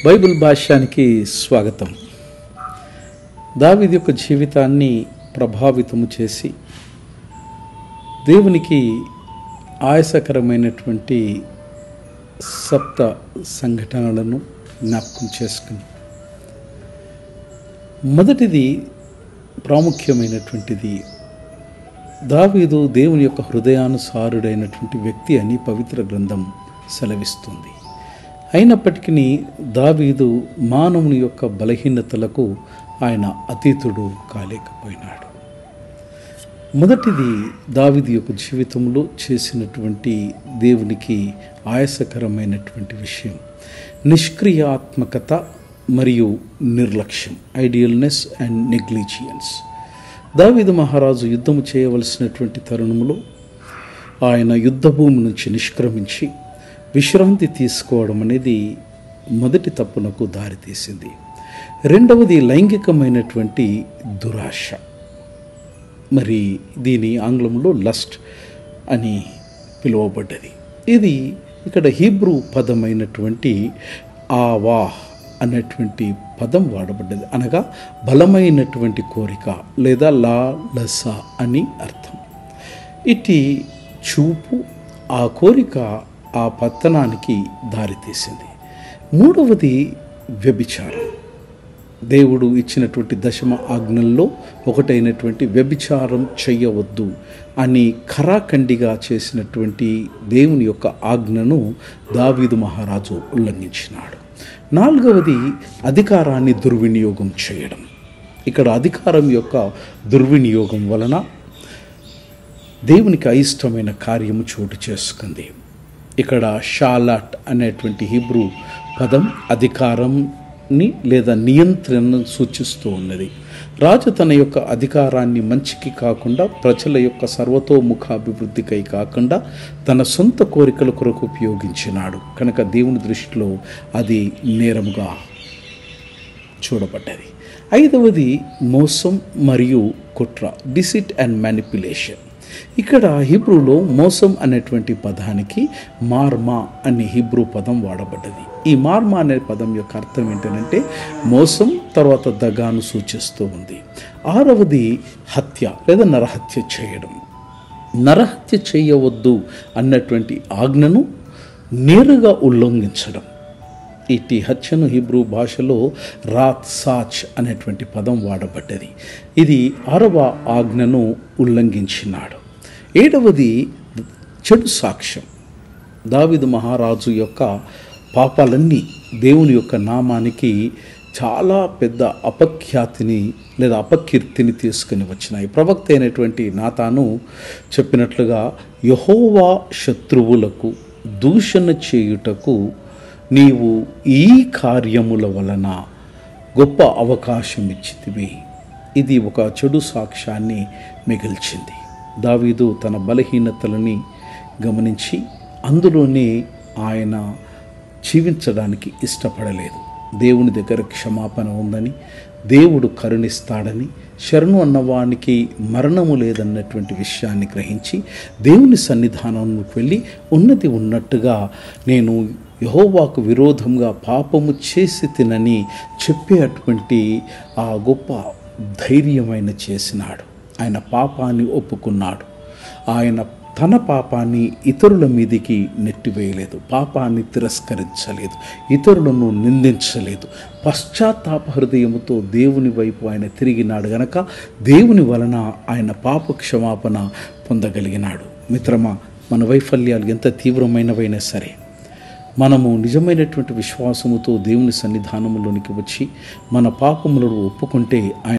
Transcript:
Bible భాష్యానికి స్వాగతం. దావీదు యొక్క జీవితాన్ని ప్రభావితము చేసి దేవునికి ఆయాసకరమైనటువంటి సప్త సంఘటనలను జ్ఞాపకం చేసుకుని, మొదటిది ప్రాముఖ్యమైనటువంటిది, దావీదు దేవుని యొక్క హృదయానుసారుడైనటువంటి వ్యక్తి అని పవిత్ర గ్రంథం సెలవిస్తుంది. అయినప్పటికీ దావీదు మానవుని యొక్క బలహీనతలకు ఆయన అతీతుడు కాలేకపోయినాడు. మొదటిది, దావీదు యొక్క జీవితంలో చేసినటువంటి దేవునికి ఆయాసకరమైనటువంటి విషయం నిష్క్రియాత్మకత మరియు నిర్లక్ష్యం, ఐడియల్నెస్ అండ్ నెగ్లిజియన్స్. దావీదు మహారాజు యుద్ధము చేయవలసినటువంటి తరుణంలో ఆయన యుద్ధభూమి నుంచి నిష్క్రమించి విశ్రాంతి తీసుకోవడం అనేది మొదటి తప్పునకు దారితీసింది. రెండవది లైంగికమైనటువంటి దురాశ, మరి దీని ఆంగ్లంలో లస్ట్ అని పిలువబడ్డది. ఇది ఇక్కడ హీబ్రూ పదమైనటువంటి ఆవాహ్ అనేటువంటి పదం వాడబడ్డది, అనగా బలమైనటువంటి కోరిక లేదా లాలస అని అర్థం. ఇటు చూపు ఆ కోరిక ఆ పతనానికి దారితీసింది. మూడవది వ్యభిచారం. దేవుడు ఇచ్చినటువంటి దశమ ఆజ్ఞల్లో ఒకటైనటువంటి వ్యభిచారం చెయ్యవద్దు అని ఖరాఖండిగా చేసినటువంటి దేవుని యొక్క ఆజ్ఞను దావీదు మహారాజు ఉల్లంఘించినాడు. నాలుగవది అధికారాన్ని దుర్వినియోగం చేయడం. ఇక్కడ అధికారం యొక్క దుర్వినియోగం వలన దేవునికి అయిష్టమైన కార్యము చోటు చేసుకుంది. ఇక్కడ షాలాట్ అనేటువంటి హీబ్రూ పదం అధికారంని లేదా నియంత్రణను సూచిస్తూ ఉన్నది. రాజు తన యొక్క అధికారాన్ని మంచికి కాకుండా, ప్రజల యొక్క సర్వతోముఖాభివృద్ధికై కాకుండా తన సొంత కోరికల కొరకు ఉపయోగించినాడు కనుక దేవుని దృష్టిలో అది నేరముగా చూడబడ్డది. ఐదవది మోసం మరియు కుట్ర, డిసిట్ అండ్ మ్యానిపులేషన్. ఇక్కడ హీబ్రూలో మోసం అనేటువంటి పదానికి మార్మా అనే హీబ్రూ పదం వాడబడ్డది. ఈ మార్మా అనే పదం యొక్క అర్థం ఏంటంటే మోసం తర్వాత దగాను సూచిస్తూ ఉంది. ఆరవది హత్య లేదా నరహత్య చేయడం. నరహత్య చేయవద్దు అన్నటువంటి ఆజ్ఞను నేరుగా ఉల్లంఘించడం. ఇటు హత్యను హీబ్రూ భాషలో రాత్సాచ్ అనేటువంటి పదం వాడబడ్డది. ఇది 6వ ఆజ్ఞను ఉల్లంఘించినాడు. 7వది చెడు సాక్ష్యం. దావీదు మహారాజు యొక్క పాపాలన్నీ దేవుని యొక్క నామానికి చాలా పెద్ద అపఖ్యాతిని లేదా అపకీర్తిని తీసుకుని వచ్చినాయి. ప్రవక్త అయినటువంటి నాతాను చెప్పినట్లుగా, యెహోవా శత్రువులకు దూషణ చేయుటకు నీవు ఈ కార్యముల వలన గొప్ప అవకాశం ఇచ్చితివి. ఇది ఒక చెడు సాక్ష్యాన్ని మిగిల్చింది. దావీదు తన బలహీనతలని గమనించి అందులోనే ఆయన జీవించడానికి ఇష్టపడలేదు. దేవుని దగ్గర క్షమాపణ ఉందని, దేవుడు కరుణిస్తాడని, శరణు అన్నవానికి మరణము లేదన్నటువంటి విషయాన్ని గ్రహించి దేవుని సన్నిధానంలోకి వెళ్ళి ఉన్నది ఉన్నట్టుగా నేను యెహోవాకు విరోధంగా పాపము చేసి తినని చెప్పేటువంటి ఆ గొప్ప ధైర్యమైన చేసినాడు. ఆయన పాపాన్ని ఒప్పుకున్నాడు. ఆయన తన పాపాన్ని ఇతరుల మీదికి నెట్టివేయలేదు, పాపాన్ని తిరస్కరించలేదు, ఇతరులను నిందించలేదు. పశ్చాత్తాప హృదయముతో దేవుని వైపు ఆయన తిరిగినాడు గనక దేవుని వలన ఆయన పాప క్షమాపణ పొందగలిగినాడు. మిత్రమా, మన వైఫల్యాలు ఎంత తీవ్రమైనవైనా సరే మనము నిజమైనటువంటి విశ్వాసముతో దేవుని సన్నిధానములోనికి వచ్చి మన పాపములను ఒప్పుకుంటే ఆయన